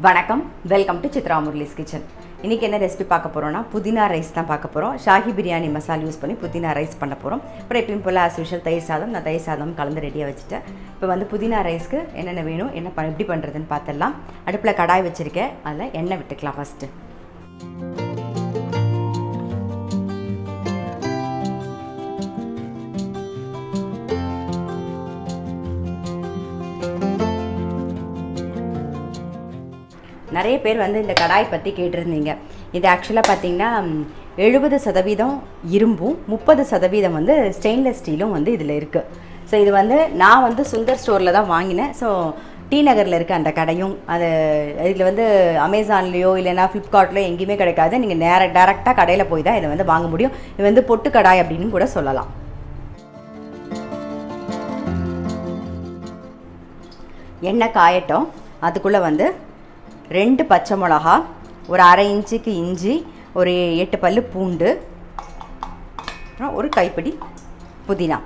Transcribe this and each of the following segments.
வணக்கம், welcome to Chitra Murali's kitchen. இன்றைக்கி என்ன ரெசிபி பார்க்க போகிறோம்னா புதினா ரைஸ் தான் பார்க்க போகிறோம். ஷாஹி பிரியாணி மசாலா யூஸ் பண்ணி புதினா ரைஸ் பண்ண போகிறோம். அப்புறம் எப்பயும் போல் ஆஸ் யூஷுவல் தயிர் சாதம், நான் தயிர் சாதம் கலந்து ரெடியாக வச்சுட்டேன். இப்போ வந்து புதினா ரைஸ்க்கு என்னென்ன வேணும், எப்படி பண்ணுறதுன்னு பார்த்துடலாம். அடுப்பில் கடாய் வச்சுருக்கேன், அதில் எண்ணெய் விட்டுக்கலாம். ஃபஸ்ட்டு நிறைய பேர் வந்து இந்த கடாய் பற்றி கேட்டிருந்தீங்க. இது ஆக்சுவலாக பார்த்திங்கன்னா 70% இரும்பும் 30% வந்து ஸ்டெயின்லெஸ் ஸ்டீலும் வந்து இதில் இருக்குது. ஸோ இது வந்து நான் வந்து சுந்தர் ஸ்டோரில் தான் வாங்கினேன். ஸோ டி நகரில் இருக்க அந்த கடையும் அது இதில் வந்து அமேசான்லேயோ இல்லைனா ஃப்ளிப்கார்ட்லேயோ எங்கேயுமே கிடைக்காது. நீங்கள் டேரெக்டாக கடையில் போய் தான் இதை வந்து வாங்க முடியும். இது வந்து பொட்டு கடாய் அப்படின்னு கூட சொல்லலாம். எண்ணெய் காயட்டும். அதுக்குள்ளே வந்து 2 பச்சை மிளகா, ஒரு அரை இன்ச்சுக்கு இஞ்சி, ஒரு 8 பல்லு பூண்டு, அப்புறம் ஒரு கைப்பிடி புதினா,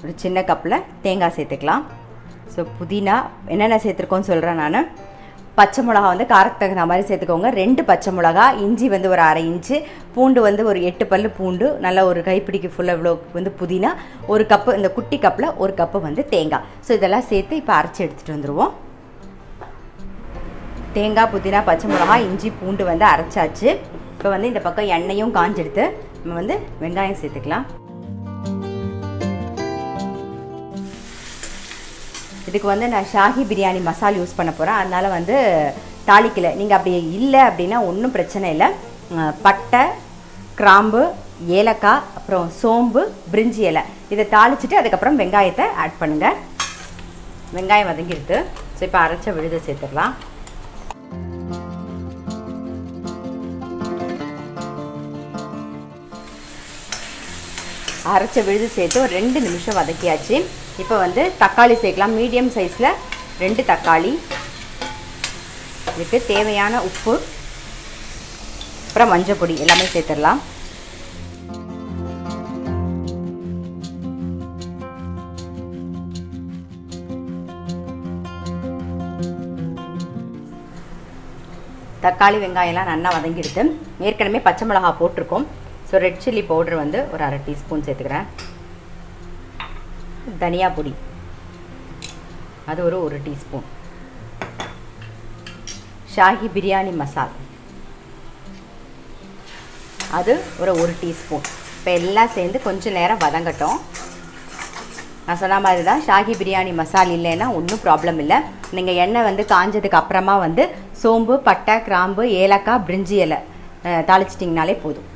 ஒரு சின்ன கப்பில் தேங்காய் சேர்த்துக்கலாம். ஸோ புதினா என்னென்ன சேர்த்துருக்கோன்னு சொல்கிறேன் நான். பச்சை மிளகா வந்து காரத்துக்கு தகுந்த மாதிரி சேர்த்துக்கோங்க. 2 பச்சை மிளகா, இஞ்சி வந்து ஒரு அரை இன்ச்சு, பூண்டு வந்து ஒரு 8 பல்லு பூண்டு, நல்லா ஒரு கைப்பிடிக்கு ஃபுல்லாக இவ்வளோ வந்து புதினா, ஒரு கப்பு இந்த குட்டி கப்பில் ஒரு கப்பு வந்து தேங்காய். ஸோ இதெல்லாம் சேர்த்து இப்போ அரைச்சி எடுத்துகிட்டு வந்துடுவோம். தேங்காய், புதினா, பச்சை மிளகா, இஞ்சி, பூண்டு வந்து அரைச்சாச்சு. இப்போ வந்து இந்த பக்கம் எண்ணெயும் காஞ்செடுத்து நம்ம வந்து வெங்காயம் சேர்த்துக்கலாம். இதுக்கு வந்து நான் ஷாஹி பிரியாணி மசாலா யூஸ் பண்ண போகிறேன். அதனால் வந்து தாளிக்கலை. நீங்கள் அப்படி இல்லை அப்படின்னா ஒன்றும் பிரச்சனை இல்லை. பட்டை, கிராம்பு, ஏலக்காய், அப்புறம் சோம்பு, பிரிஞ்சி இலை இதை தாளிச்சிட்டு அதுக்கப்புறம் வெங்காயத்தை ஆட் பண்ணுங்கள். வெங்காயம் வதங்கிடுது. ஸோ இப்போ அரைச்ச விழுதை சேர்த்துடலாம். அரைச்ச விழுது சேர்த்து ஒரு 2 நிமிஷம் வதக்கியாச்சு. இப்போ வந்து தக்காளி சேர்க்கலாம். மீடியம் சைஸில் 2 தக்காளி, இதுக்கு தேவையான உப்பு, அப்புறம் மஞ்சள் பொடி எல்லாமே சேர்த்துடலாம். தக்காளி வெங்காயம்லாம் நல்லா வதங்கிடுது. ஏற்கனவே பச்சை மிளகா போட்டிருக்கோம். ஸோ ரெட் சில்லி பவுடர் வந்து ஒரு அரை டீஸ்பூன் சேர்த்துக்கிறேன். தனியா பொடி அது ஒரு டீஸ்பூன். ஷாஹி பிரியாணி மசாலா அது ஒரு டீஸ்பூன். இப்போ எல்லாம் சேர்ந்து கொஞ்சம் நேரம் வதங்கட்டும். நான் சொன்ன மாதிரி தான், ஷாஹி பிரியாணி மசாலா இல்லைன்னா ஒன்றும் ப்ராப்ளம் இல்லை. நீங்கள் எண்ணெய் வந்து காஞ்சதுக்கு அப்புறமா வந்து சோம்பு, பட்டை, கிராம்பு, ஏலக்காய், பிரிஞ்சி இலை தாளிச்சிட்டிங்கனாலே போதும்.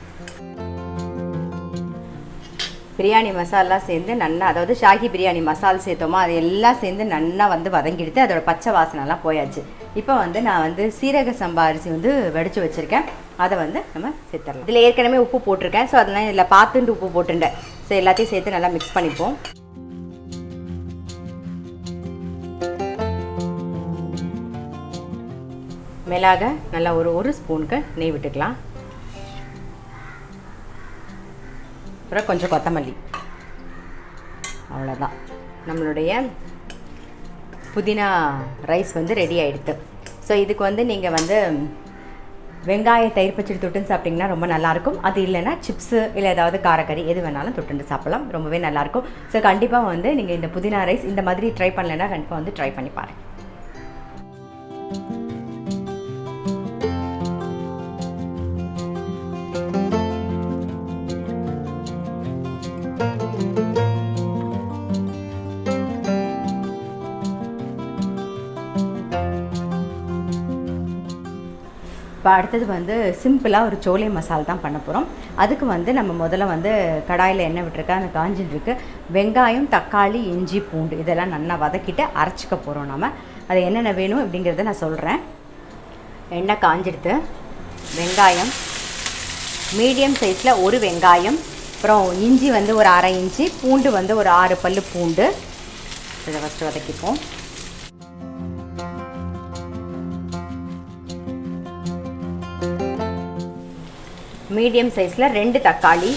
பிரியாணி மசாலா சேர்ந்து நல்லா, அதாவது ஷாஹி பிரியாணி மசாலா சேர்த்தோமா அது எல்லாம் சேர்ந்து நல்லா வந்து வதங்கிடுது. அதோட பச்சை வாசனைலாம் போயாச்சு. இப்போ வந்து நான் வந்து சீரக சம்பா அரிசி வந்து வடித்து வச்சுருக்கேன். அதை வந்து நம்ம சேர்த்துடலாம். இதில் ஏற்கனவே உப்பு போட்டிருக்கேன். ஸோ அதெல்லாம் இதில் பார்த்துட்டு உப்பு போட்டுட்டேன். ஸோ எல்லாத்தையும் சேர்த்து நல்லா மிக்ஸ் பண்ணிப்போம். மிளகாய் நல்லா ஒரு ஸ்பூனுக்கு நெய் விட்டுக்கலாம். அப்புறம் கொஞ்சம் கொத்தமல்லி. அவ்வளோதான், நம்மளுடைய புதினா ரைஸ் வந்து ரெடி ஆகிடுது. ஸோ இதுக்கு வந்து நீங்கள் வந்து வெங்காய தயிர் பச்சடி தொட்டுன்னு சாப்பிட்டிங்கன்னா ரொம்ப நல்லாயிருக்கும். அது இல்லைன்னா சிப்ஸு இல்லை ஏதாவது காரக்கறி எது வேணாலும் தொட்டுண்டு சாப்பிடலாம். ரொம்பவே நல்லாயிருக்கும். ஸோ கண்டிப்பாக வந்து நீங்கள் இந்த புதினா ரைஸ் இந்த மாதிரி ட்ரை பண்ணலைன்னா கண்டிப்பாக வந்து ட்ரை பண்ணி பாருங்கள். இப்போ அடுத்தது வந்து சிம்பிளாக ஒரு சோலே மசாலா தான் பண்ண போகிறோம். அதுக்கு வந்து நம்ம முதல்ல வந்து கடாயில் எண்ணெய் விட்டுருக்கேன், அந்த காஞ்சின்னு வெங்காயம், தக்காளி, இஞ்சி, பூண்டு இதெல்லாம் நல்லா வதக்கிட்டு அரைச்சிக்க போகிறோம். நம்ம அது என்னென்ன வேணும் அப்படிங்கிறத நான் சொல்கிறேன். எண்ணெய் காஞ்சிடுத்து. வெங்காயம் மீடியம் சைஸில் ஒரு வெங்காயம், அப்புறம் இஞ்சி வந்து ஒரு அரை இன்ச்சு, பூண்டு வந்து ஒரு 6 பல்லு பூண்டு. இதை ஃபஸ்ட்டு வதக்கிப்போம். மீடியம் சைஸில் 2 தக்காளி,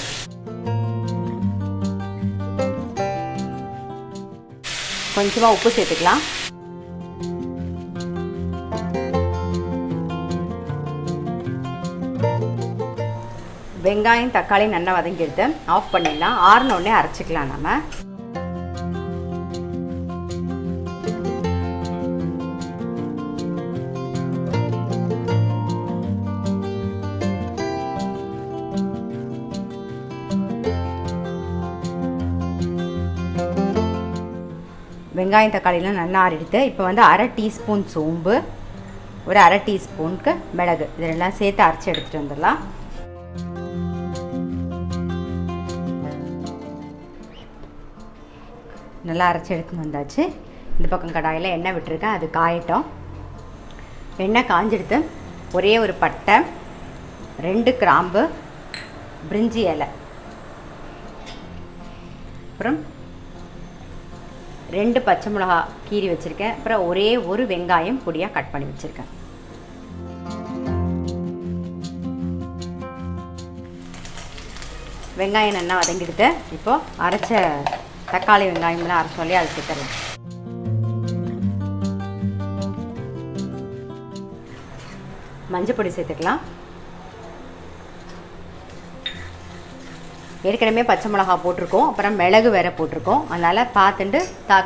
கொஞ்சமாக உப்பு சேர்த்துக்கலாம். வெங்காயம் தக்காளி நல்லா வதங்கி எடுத்து ஆஃப் பண்ணிடலாம். ஆறுனோடனே அரைச்சிக்கலாம். நம்ம வெங்காயம் தக்காளிலாம் நல்லா ஆறிடுத்து. இப்போ வந்து 1/2 டீஸ்பூன் சோம்பு, ஒரு 1/2 டீஸ்பூனுக்கு மிளகு, இதெல்லாம் சேர்த்து அரைச்சி எடுத்துகிட்டு வந்துடலாம். நல்லா அரைச்சி எடுத்துன்னு வந்தாச்சு. இந்த பக்கம் கடாயில் எண்ணெய் விட்டுருக்கேன், அது காயட்டும். எண்ணெய் காஞ்செடுத்து ஒரே ஒரு பட்டை, 2 கிராம்பு, பிரிஞ்சி இலை, அப்புறம் 2 பச்சை மிளகா கீறி வச்சுருக்கேன். அப்புறம் ஒரே ஒரு வெங்காயம் பொடியாக கட் பண்ணி வச்சுருக்கேன். வெங்காயம் நல்லா வதங்கிடுது. இப்போது அரைச்ச தக்காளி வெங்காயம்லாம் அரைச்சோம் இல்லையா, அது சேர்த்துறேன். மஞ்சள் பொடி சேர்த்துக்கலாம். ஏற்கனவே பச்சை மிளகா போட்டிருக்கோம், அப்புறம் மிளகு வேறு போட்டிருக்கோம். அதனால் பார்த்துட்டு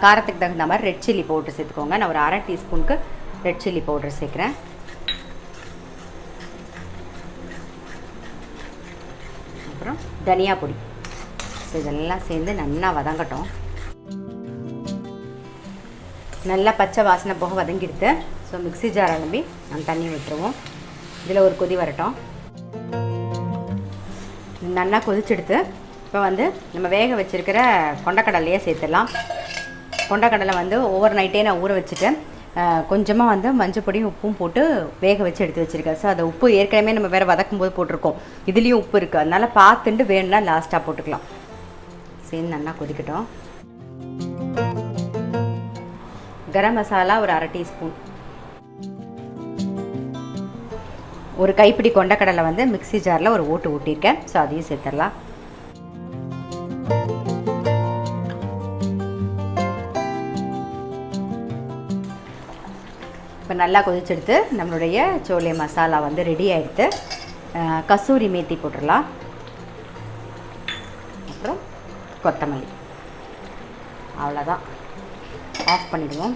காரத்துக்கு தகுந்த மாதிரி ரெட் சில்லி பவுட்ரு சேர்த்துக்கோங்க. நான் ஒரு 1/2 டீஸ்பூனுக்கு ரெட் சில்லி பவுட்ரு சேர்க்குறேன். அப்புறம் தனியா பொடி. ஸோ இதெல்லாம் சேர்ந்து நல்லா வதங்கட்டும். நல்லா பச்சை வாசனை போக வதங்கிடுது. ஸோ மிக்ஸி ஜார் அலம்பி நம்ம தண்ணி விட்டுருவோம். இதில் ஒரு கொதி வரட்டும். நல்லா கொதிச்செடுத்து இப்போ வந்து நம்ம வேக வச்சுருக்கிற கொண்டக்கடலையே சேர்த்துடலாம். கொண்டக்கடலை வந்து ஓவர் நைட்டே நான் ஊற வச்சுட்டேன். கொஞ்சமாக வந்து மஞ்சள் பொடியும் உப்பும் போட்டு வேக வச்சு எடுத்து வச்சுருக்கேன். ஸோ அந்த உப்பு ஏற்கனவே நம்ம வேறு வதக்கும் போது போட்டிருக்கோம், இதுலேயும் உப்பு இருக்குது. அதனால் பார்த்துட்டு வேணும்னா லாஸ்ட்டாக போட்டுக்கலாம். சேர்ந்து நல்லா கொதிக்கட்டும். கரம் மசாலா ஒரு 1/2 டீஸ்பூன், ஒரு கைப்பிடி கொண்டக்கடலை வந்து மிக்ஸி ஜாரில் ஒரு ஓட்டு ஊட்டியிருக்கேன். ஸோ அதையும் சேர்த்துடலாம். இப்போ நல்லா கொதிச்செடுத்து நம்மளுடைய சோலே மசாலா வந்து ரெடி ஆகிடுது. கசூரி மேத்தி போட்டுடலாம். அப்புறம் கொத்தமல்லி. அவ்வளோதான், ஆஃப் பண்ணிவிடுவோம்.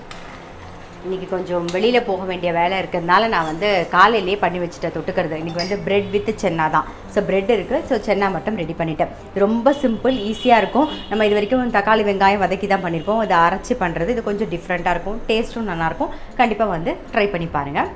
இன்றைக்கி கொஞ்சம் வெளியில் போக வேண்டிய வேலை இருக்கிறதுனால நான் வந்து காலையிலேயே பண்ணி வச்சுட்டேன் தொட்டுக்கிறது. இன்றைக்கி வந்து ப்ரெட் வித் சென்னா தான். ஸோ ப்ரெட் இருக்குது, ஸோ சென்னா மட்டும் ரெடி பண்ணிட்டேன். ரொம்ப சிம்பிள், ஈஸியாக இருக்கும். நம்ம இது வரைக்கும் தக்காளி வெங்காயம் வதக்கி தான் பண்ணியிருப்போம். இதை அரைச்சி பண்ணுறது இது கொஞ்சம் டிஃப்ரெண்ட்டாக இருக்கும், டேஸ்ட்டும் நல்லாயிருக்கும். கண்டிப்பாக வந்து ட்ரை பண்ணி பாருங்கள்.